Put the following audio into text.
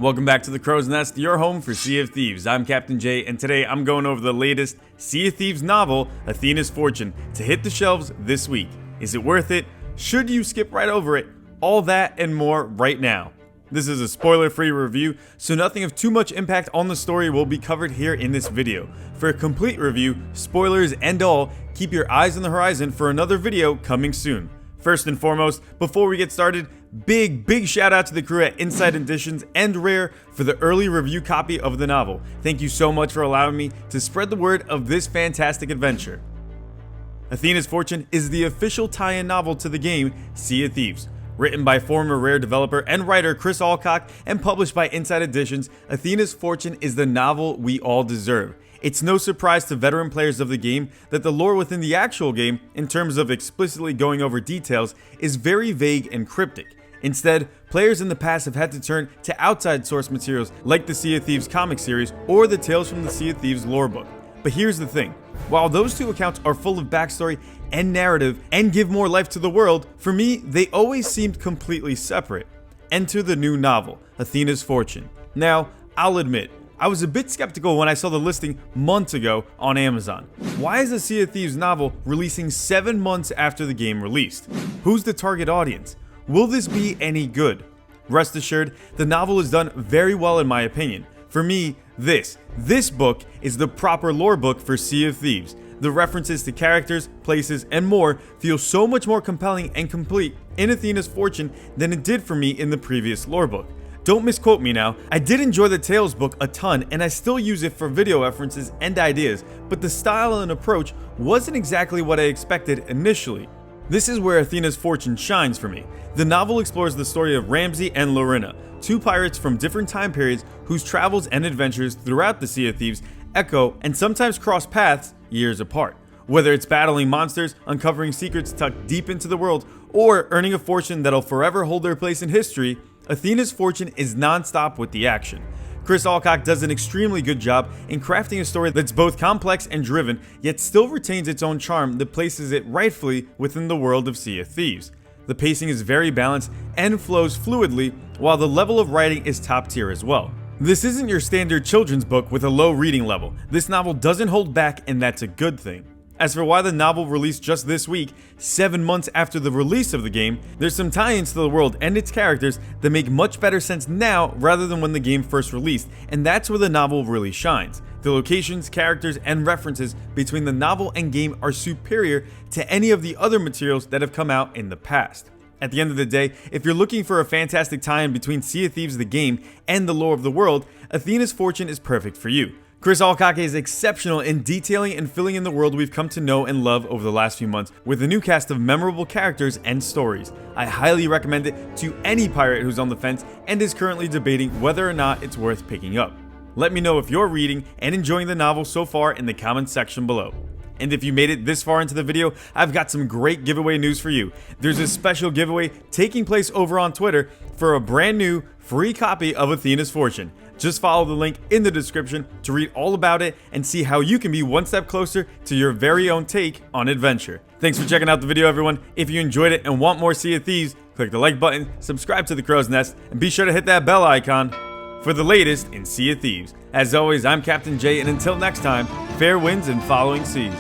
Welcome back to the Crow's Nest, your home for Sea of Thieves. I'm Captain J, and today I'm going over the latest Sea of Thieves novel, Athena's Fortune, to hit the shelves this week. Is it worth it? Should you skip right over it? All that and more right now. This is a spoiler-free review, so nothing of too much impact on the story will be covered here in this video. For a complete review, spoilers and all, keep your eyes on the horizon for another video coming soon. First and foremost, before we get started, big shout out to the crew at Inside Editions and Rare for the early review copy of the novel. Thank you so much for allowing me to spread the word of this fantastic adventure. Athena's Fortune is the official tie-in novel to the game Sea of Thieves. Written by former Rare developer and writer Chris Alcock and published by Inside Editions, Athena's Fortune is the novel we all deserve. It's no surprise to veteran players of the game that the lore within the actual game, in terms of explicitly going over details, is very vague and cryptic. Instead, players in the past have had to turn to outside source materials like the Sea of Thieves comic series or the Tales from the Sea of Thieves lore book. But here's the thing, while those two accounts are full of backstory and narrative and give more life to the world, for me, they always seemed completely separate. Enter the new novel, Athena's Fortune. Now, I'll admit, I was a bit skeptical when I saw the listing months ago on Amazon. Why is a Sea of Thieves novel releasing 7 months after the game released? Who's the target audience? Will this be any good? Rest assured, the novel is done very well in my opinion. For me, this book is the proper lore book for Sea of Thieves. The references to characters, places, and more feel so much more compelling and complete in Athena's Fortune than it did for me in the previous lore book. Don't misquote me now, I did enjoy the Tales book a ton and I still use it for video references and ideas, but the style and approach wasn't exactly what I expected initially. This is where Athena's Fortune shines for me. The novel explores the story of Ramsey and Lorena, two pirates from different time periods whose travels and adventures throughout the Sea of Thieves echo and sometimes cross paths years apart. Whether it's battling monsters, uncovering secrets tucked deep into the world, or earning a fortune that'll forever hold their place in history, Athena's Fortune is non-stop with the action. Chris Alcock does an extremely good job in crafting a story that's both complex and driven, yet still retains its own charm that places it rightfully within the world of Sea of Thieves. The pacing is very balanced and flows fluidly, while the level of writing is top tier as well. This isn't your standard children's book with a low reading level. This novel doesn't hold back, and that's a good thing. As for why the novel released just this week, 7 months after the release of the game, there's some tie-ins to the world and its characters that make much better sense now rather than when the game first released, and that's where the novel really shines. The locations, characters, and references between the novel and game are superior to any of the other materials that have come out in the past. At the end of the day, if you're looking for a fantastic tie-in between Sea of Thieves the game and the lore of the world, Athena's Fortune is perfect for you. Chris Alcock is exceptional in detailing and filling in the world we've come to know and love over the last few months with a new cast of memorable characters and stories. I highly recommend it to any pirate who's on the fence and is currently debating whether or not it's worth picking up. Let me know if you're reading and enjoying the novel so far in the comments section below. And if you made it this far into the video, I've got some great giveaway news for you. There's a special giveaway taking place over on Twitter for a brand new free copy of Athena's Fortune. Just follow the link in the description to read all about it and see how you can be one step closer to your very own take on adventure. Thanks for checking out the video, everyone. If you enjoyed it and want more Sea of Thieves, click the like button, subscribe to the Crow's Nest, and be sure to hit that bell icon for the latest in Sea of Thieves. As always, I'm Captain J, and until next time, fair winds and following seas.